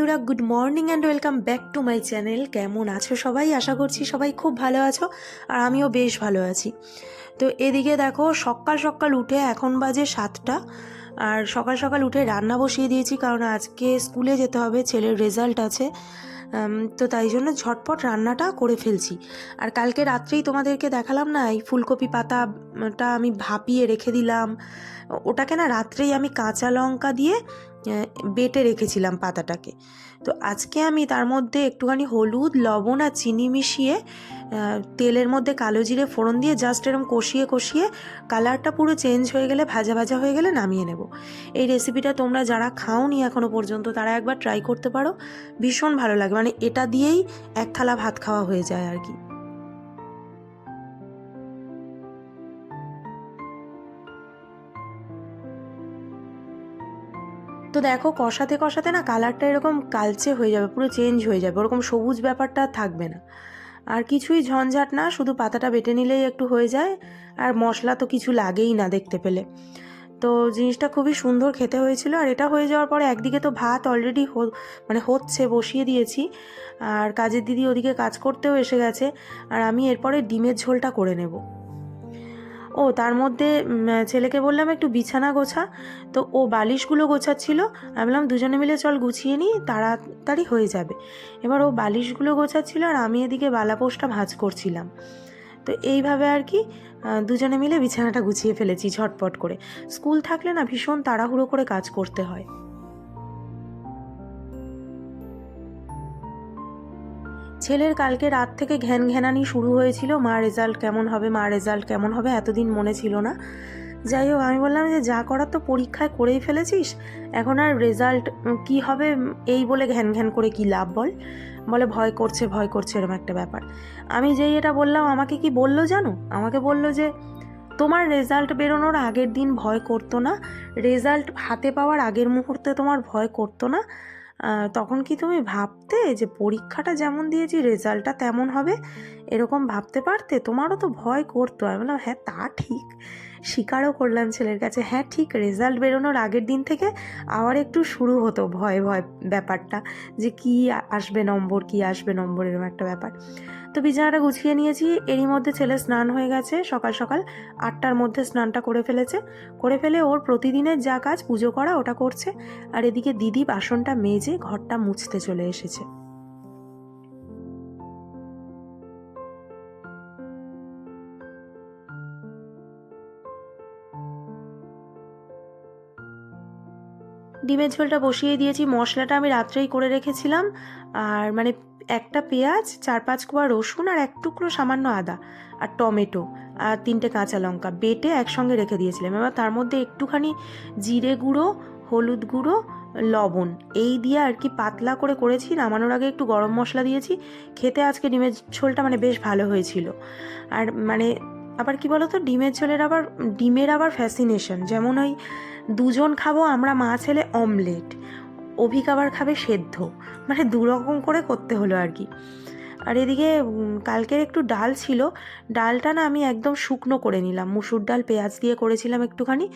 বন্ধুরা, good morning and welcome back to my channel. কেমন আছো সবাই? আশা করছি সবাই খুব ভালো আছো, আর আমিও বেশ ভালো আছি। তো এদিকে দেখো, সকাল সকাল উঠে এখন বাজে 7টা, আর সকাল সকাল উঠে রান্না বসিয়ে দিয়েছি, কারণ আজকে স্কুলে যেতে হবে, ছেলের রেজাল্ট আছে। তো তাই জন্য ঝটপট রান্নাটা করে ফেলছি। আর কালকে রাত্রেই তোমাদেরকে দেখালাম না, এই ফুলকপি পাতাটা আমি ভাপিয়ে রেখে দিলাম। ওটাকে না রাত্রেই আমি কাঁচা লঙ্কা দিয়ে বেটে রেখেছিলাম পাতাটাকে। তো আজকে আমি তার মধ্যে একটুখানি হলুদ, লবণ আর চিনি মিশিয়ে তেলের মধ্যে কালো জিরে ফোড়ন দিয়ে জাস্ট এরকম কষিয়ে কষিয়ে কালারটা পুরো চেঞ্জ হয়ে গেলে, ভাজা ভাজা হয়ে গেলে নামিয়ে নেব। এই রেসিপিটা তোমরা যারা খাওনি এখনও পর্যন্ত তারা একবার ট্রাই করতে পারো, ভীষণ ভালো লাগে। মানে এটা দিয়েই এক থালা ভাত খাওয়া হয়ে যায় আর কি। তো দেখো, কষাতে কষাতে না কালারটা এরকম কালচে হয়ে যাবে, পুরো চেঞ্জ হয়ে যাবে, ওরকম সবুজ ব্যাপারটা থাকবে না। আর কিছুই ঝঞ্ঝাট না, শুধু পাতাটা বেটে নিলেই একটু হয়ে যায়। আর মশলা তো কিছু লাগেই না দেখতে পেলে। তো জিনিসটা খুবই সুন্দর খেতে হয়েছিল। আর এটা হয়ে যাওয়ার পরে একদিকে তো ভাত অলরেডি মানে হচ্ছে, বসিয়ে দিয়েছি, আর কাজের দিদি ওদিকে কাজ করতেও এসে গেছে। আর আমি এরপরে ডিমের ঝোলটা করে নেব। ও তার মধ্যে ছেলেকে বললাম একটু বিছানা গোছা, তো ও বালিশগুলো গোছাচ্ছিল। আমি বললাম দুজনে মিলে চল গুছিয়ে নিই, তাড়াতাড়ি হয়ে যাবে। এবার ও বালিশগুলো গোছাচ্ছিল আর আমি এদিকে বালাপোস্টটা ভাঁজ করছিলাম। তো এইভাবে আর কি দুজনে মিলে বিছানাটা গুছিয়ে ফেলেছি ঝটপট করে। স্কুল থাকলে না ভীষণ তাড়াহুড়ো করে কাজ করতে হয়। ছেলের কালকে রাত থেকে ঘ্যানঘ্যানানি শুরু হয়েছিল, মা রেজাল্ট কেমন হবে, মা রেজাল্ট কেমন হবে, এতদিন মনে ছিল না। যাই হোক, আমি বললাম যে যা করার তো পরীক্ষায় করেই ফেলেছিস, এখন আর রেজাল্ট কি হবে এই বলে ঘ্যান ঘ্যান করে কি লাভ বল। বলে ভয় করছে ভয় করছে, এরকম একটা ব্যাপার। আমি যেই এটা বললাম, আমাকে কি বললো জানো? আমাকে বললো যে তোমার রেজাল্ট বেরোনোর আগের দিন ভয় করতো না, রেজাল্ট হাতে পাওয়ার আগের মুহূর্তে তোমার ভয় করতো না, তখন কি তুমি ভাবতে যে পরীক্ষাটা যেমন দিয়েছি রেজাল্টটা তেমন হবে? এরকম ভাবতে পারতে? তোমারও তো ভয় করতো। আমি বললাম হ্যাঁ তা ঠিক। স্বীকারও করলাম ছেলের কাছে, হ্যাঁ ঠিক, রেজাল্ট বেরোনোর আগের দিন থেকে আবার একটু শুরু হতো ভয় ভয় ব্যাপারটা, যে কি আসবে নম্বর, কি আসবে নম্বর, এরকম একটা ব্যাপার। তো বিছানাটা গুছিয়ে নিয়েছি, এরই মধ্যে ছেলে স্নান হয়ে গেছে সকাল সকাল। 8টার মধ্যে স্নানটা করে ফেলেছে, করে ফেলে ওর প্রতিদিনের যা কাজ পুজো করা ওটা করছে। আর এদিকে দিদি বাসনটা মেজে ঘরটা মুছতে চলে এসেছে। ডিমের ঝোলটা বসিয়ে দিয়েছি, মশলাটা আমি রাত্রেই করে রেখেছিলাম। আর মানে একটা পেঁয়াজ, 4-5 কোয়া রসুন আর এক টুকরো সামান্য আদা আর টমেটো আর 3টে কাঁচা লঙ্কা বেটে একসঙ্গে রেখে দিয়েছিলাম। এবার তার মধ্যে একটুখানি জিরে গুঁড়ো, হলুদ গুঁড়ো, লবণ এই দিয়ে আর কি পাতলা করে করেছি। নামানোর আগে একটু গরম মশলা দিয়েছি। খেতে আজকে ডিমের ঝোলটা মানে বেশ ভালো হয়েছিল। আর মানে আবার কি বলতো, ডিমের আবার ফ্যাসিনেশন, যেমন ওই দুজন খাবো আমরা মা ছেলে অমলেট, অভিক আবার খাবে সেদ্ধ, মানে দুরকম করে করতে হলো আর কি। আর এদিকে কালকের একটু ডাল ছিল, ডালটা না আমি একদম শুকনো করে নিলাম, মুসুর ডাল পেঁয়াজ দিয়ে করেছিলাম একটুখানি,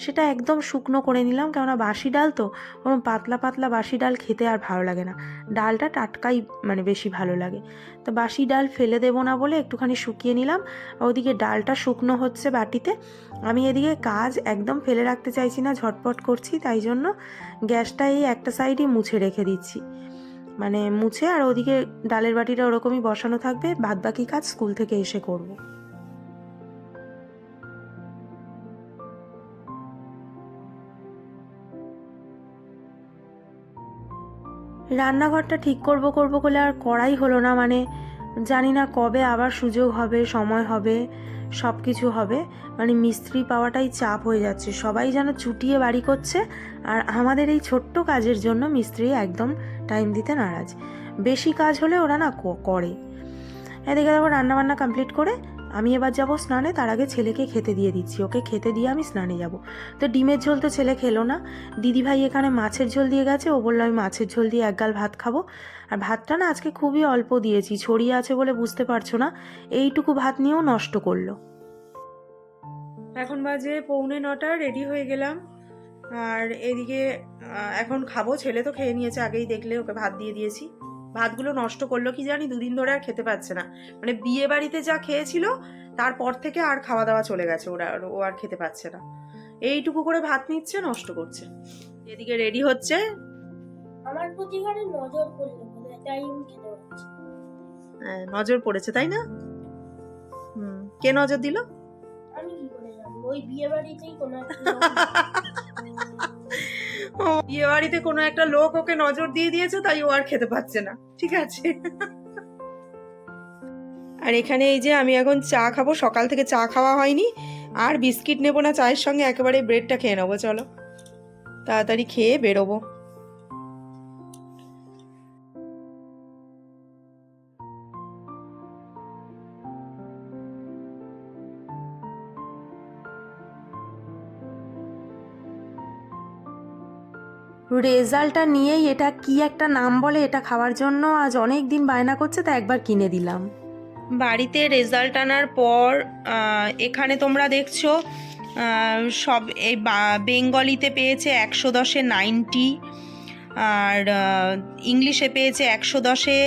সেটা একদম শুকনো করে নিলাম, কেননা বাসি ডাল তো, ওরকম পাতলা পাতলা বাসি ডাল খেতে আর ভালো লাগে না, ডালটা টাটকাই মানে বেশি ভালো লাগে। তো বাসি ডাল ফেলে দেবো না বলে একটুখানি শুকিয়ে নিলাম। ওদিকে ডালটা শুকনো হচ্ছে বাটিতে, আমি এদিকে কাজ একদম ফেলে রাখতে চাইছি না, ঝটপট করছি, তাই জন্য গ্যাসটা এই একটা সাইডই মুছে রেখে দিচ্ছি, মানে মুছে। আর ওদিকে ডালের বাটিটা ওরকমই বসানো থাকবে, বাদ বাকি কাজ স্কুল থেকে এসে করব। রান্নাঘরটা ঠিক করব করব করলে আর করাই হলো না, মানে জানি না কবে আবার সুযোগ হবে, সময় হবে, সব কিছু হবে। মানে মিস্ত্রি পাওয়াটাই চাপ হয়ে যাচ্ছে, সবাই যেন চুটিয়ে বাড়ি করছে, আর আমাদের এই ছোট্ট কাজের জন্য মিস্ত্রি একদম টাইম দিতে নারাজ। বেশি কাজ হলে ওরা না করে। এদিকে দেখো রান্নাবান্না কমপ্লিট করে আমি এবার যাব স্নানে, তার আগে ছেলেকে খেতে দিয়ে দিচ্ছি, ওকে খেতে দিয়ে আমি স্নানে যাব। তো ডিমের ঝোল তো ছেলে খেলো না, দিদিভাই এখানে মাছের ঝোল দিয়ে গেছে, ও বললো আমি মাছের ঝোল দিয়ে এক গাল ভাত খাবো। আর ভাতটা না আজকে খুবই অল্প দিয়েছি, ছড়িয়ে আছে বলে বুঝতে পারছো না, এইটুকু ভাত নিয়েও নষ্ট করলো। এখন বাজে 8:45, রেডি হয়ে গেলাম। আর এদিকে এখন খাবো, ছেলে তো খেয়ে নিয়েছে আগেই, দেখলে ওকে ভাত দিয়ে দিয়েছি। ভাতগুলো নষ্ট করলো কি জানি, 2 দিন ধরে আর খেতে পাচ্ছে না, মানে বিয়ে বাড়িতে যা খেয়েছিল তারপর থেকে আর খাওয়া দাওয়া চলে গেছে, ও আর খেতে পাচ্ছে না, এইটুকু করে ভাত নিচ্ছে, নষ্ট করছে। এদিকে রেডি হচ্ছে। আমার প্রতি নজর পড়লো, তাই আমি খেতে পারছি। হ্যাঁ, নজর পড়েছে তাই না? কে নজর দিল? আমি কি করে জানবো? ওই বিয়ে বাড়িতেই কোনো বিয়ে বাড়িতে কোনো একটা লোক ওকে নজর দিয়ে দিয়েছে, তাই ও আর খেতে পাচ্ছে না। ঠিক আছে। আর এখানে এই যে আমি এখন চা খাবো, সকাল থেকে চা খাওয়া হয়নি, আর বিস্কিট নেবো না চায়ের সঙ্গে, একেবারে ব্রেডটা খেয়ে নেবো। চলো তাড়াতাড়ি খেয়ে বেরোবো। রেজাল্টটা নিয়েই, এটা কি একটা নাম বলে, এটা খাওয়ার জন্য আজ অনেক দিন বায়না করছে, তা একবার কিনে দিলাম। বাড়িতে রেজাল্ট আনার পর এখানে তোমরা দেখছো সব এই বেঙ্গলিতে পেয়েছে 110-এ 90, আর ইংলিশে পেয়েছে 110-এ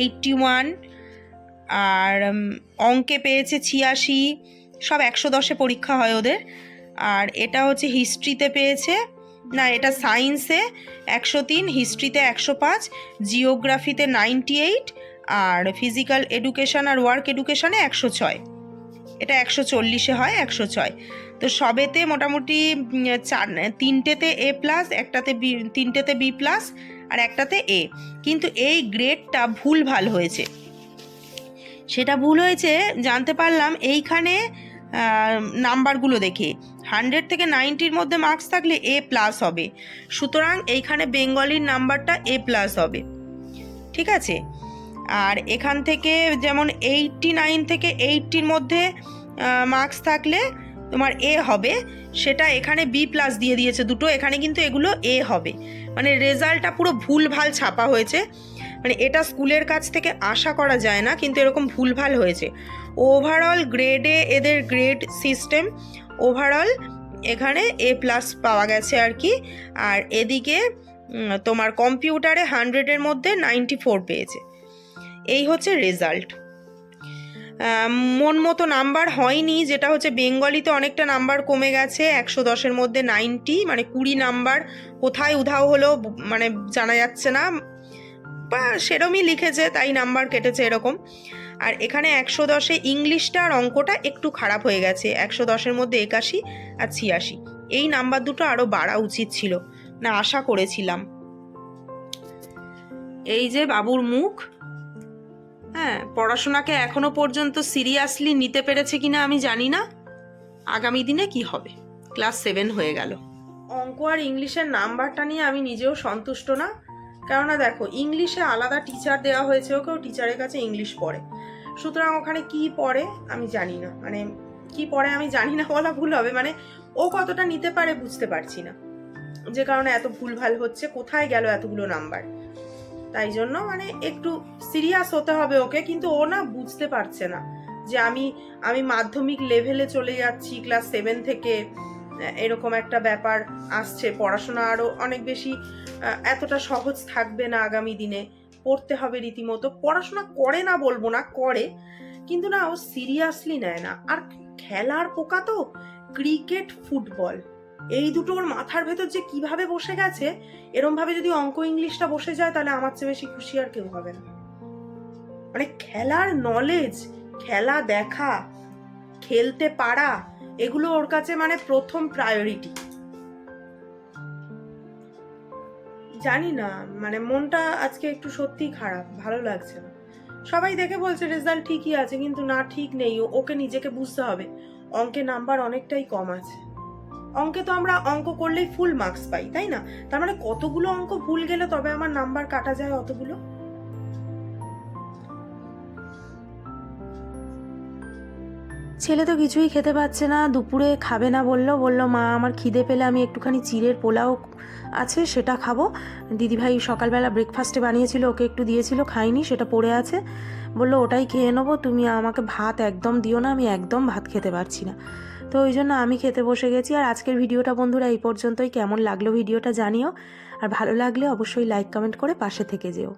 81, আর অঙ্কে পেয়েছে 86, সব 110-এ পরীক্ষা হয় ওদের। আর এটা হচ্ছে হিস্ট্রিতে পেয়েছে, না এটা সায়েন্সে 103, হিস্ট্রিতে 105, জিওগ্রাফিতে 98, আর ফিজিক্যাল এডুকেশন আর ওয়ার্ক এডুকেশনে 106, এটা 140-এ হয় 106। তো সবেতে মোটামুটি 3টেতে A+, তিনটেতে B+, আর একটাতে A। কিন্তু এই গ্রেডটা ভুলভাল হয়েছে, সেটা ভুল হয়েছে জানতে পারলাম এইখানে নাম্বারগুলো দেখে। 100 থেকে 90-র মধ্যে মার্কস থাকলে A+ হবে, সুতরাং এইখানে বেঙ্গলির নাম্বারটা A+ হবে। ঠিক আছে। আর এখান থেকে যেমন 89 থেকে 80-র মধ্যে মার্কস থাকলে তোমার A হবে, সেটা এখানে B+ দিয়ে দিয়েছে দুটো, এখানে কিন্তু এগুলো A হবে। মানে রেজাল্টটা পুরো ভুলভাল ছাপা হয়েছে, মানে এটা স্কুলের কাছ থেকে আশা করা যায় না, কিন্তু এরকম ভুলভাল হয়েছে। ওভারঅল গ্রেডে এদের গ্রেড সিস্টেম, ওভারঅল এখানে A+ পাওয়া গেছে আর কি। আর এদিকে তোমার কম্পিউটারে 100-এর মধ্যে 94 পেয়েছে। এই হচ্ছে রেজাল্ট। মন মতো নাম্বার হয়নি, যেটা হচ্ছে বেঙ্গলিতে অনেকটা নাম্বার কমে গেছে, 110-এর মধ্যে 90, মানে 20 নাম্বার কোথায় উধাও হলো মানে জানা যাচ্ছে না, বা সেরমই লিখেছে তাই নাম্বার কেটেছে এরকম। আর এখানে 110-এ ইংলিশটা আর অঙ্কটা একটু খারাপ হয়ে গেছে, 110-এর মধ্যে 81 আর 86, এই নাম্বার দুটো আরও বাড়া উচিত ছিল, না আশা করেছিলাম। এই যে বাবুর মুখ। হ্যাঁ, পড়াশোনাকে এখনো পর্যন্ত সিরিয়াসলি নিতে পেরেছে কিনা আমি জানি না, আগামী দিনে কি হবে। ক্লাস 7 হয়ে গেল। অঙ্ক আর ইংলিশের নাম্বারটা নিয়ে আমি নিজেও সন্তুষ্ট না, কেননা দেখো ইংলিশে আলাদা টিচার দেওয়া হয়েছে, ওকেও টিচারের কাছে ইংলিশ পড়ে, সুতরাং ওখানে কি পড়ে আমি জানি না, মানে কি পড়ে আমি জানি না বলা ভুল হবে, মানে ও কতটা নিতে পারে বুঝতে পারছি না, যে কারণে এত ভুলভাল হচ্ছে, কোথায় গেল এতগুলো নাম্বার। তাই জন্য মানে একটু সিরিয়াস হতে হবে ওকে, কিন্তু ও না বুঝতে পারছে না যে আমি মাধ্যমিক লেভেলে চলে যাচ্ছি ক্লাস 7 থেকে, এরকম একটা ব্যাপার আসছে, পড়াশোনা আরও অনেক বেশি এতটা সহজ থাকবে না আগামী দিনে, পড়তে হবে রীতিমতো। পড়াশোনা করে না বলবো না, করে, কিন্তু না ও সিরিয়াসলি নেয় না। আর খেলার পোকা তো, ক্রিকেট ফুটবল এই দুটো ওর মাথার ভেতর যে কিভাবে বসে গেছে, এরম ভাবে যদি অঙ্ক ইংলিশটা বসে যায় তাহলে আমার চেয়ে বেশি খুশি আর কেউ হবে না। মানে খেলার নলেজ, খেলা দেখা, খেলতে পারা, এগুলো ওর কাছে মানে প্রথম প্রায়োরিটি। জানি না, মানে মনটা আজকে একটু সত্যিই খারাপ, ভালো লাগছে না। সবাই দেখে বলছে রেজাল্ট ঠিকই আছে, কিন্তু না, ঠিক নেই, ওকে নিজেকে বুঝতে হবে অঙ্কে নাম্বার অনেকটাই কম আছে। অঙ্কে তো আমরা অঙ্ক করলেই ফুল মার্কস পাই, তাই না? তার মানে কতগুলো অঙ্ক ভুল গেলে তবে আমার নাম্বার কাটা যায় অতগুলো? ছেলে তো কিছুই খেতে পাচ্ছে না, দুপুরে খাবে না বললো মা আমার খিদে পেলে আমি একটুখানি চিড়ের পোলাও আছে সেটা খাবো। দিদিভাই সকালবেলা ব্রেকফাস্টে বানিয়েছিল, ওকে একটু দিয়েছিল, খাইনি, সেটা পড়ে আছে, বললো ওটাই খেয়ে নেবো, তুমি আমাকে ভাত একদম দিও না, আমি একদম ভাত খেতে পারছি না। তো ওই জন্য আমি খেতে বসে গেছি। আর আজকের ভিডিওটা বন্ধুরা এই পর্যন্তই। কেমন লাগলো ভিডিওটা জানিও, আর ভালো লাগলে অবশ্যই লাইক কমেন্ট করে পাশে থেকে যেও।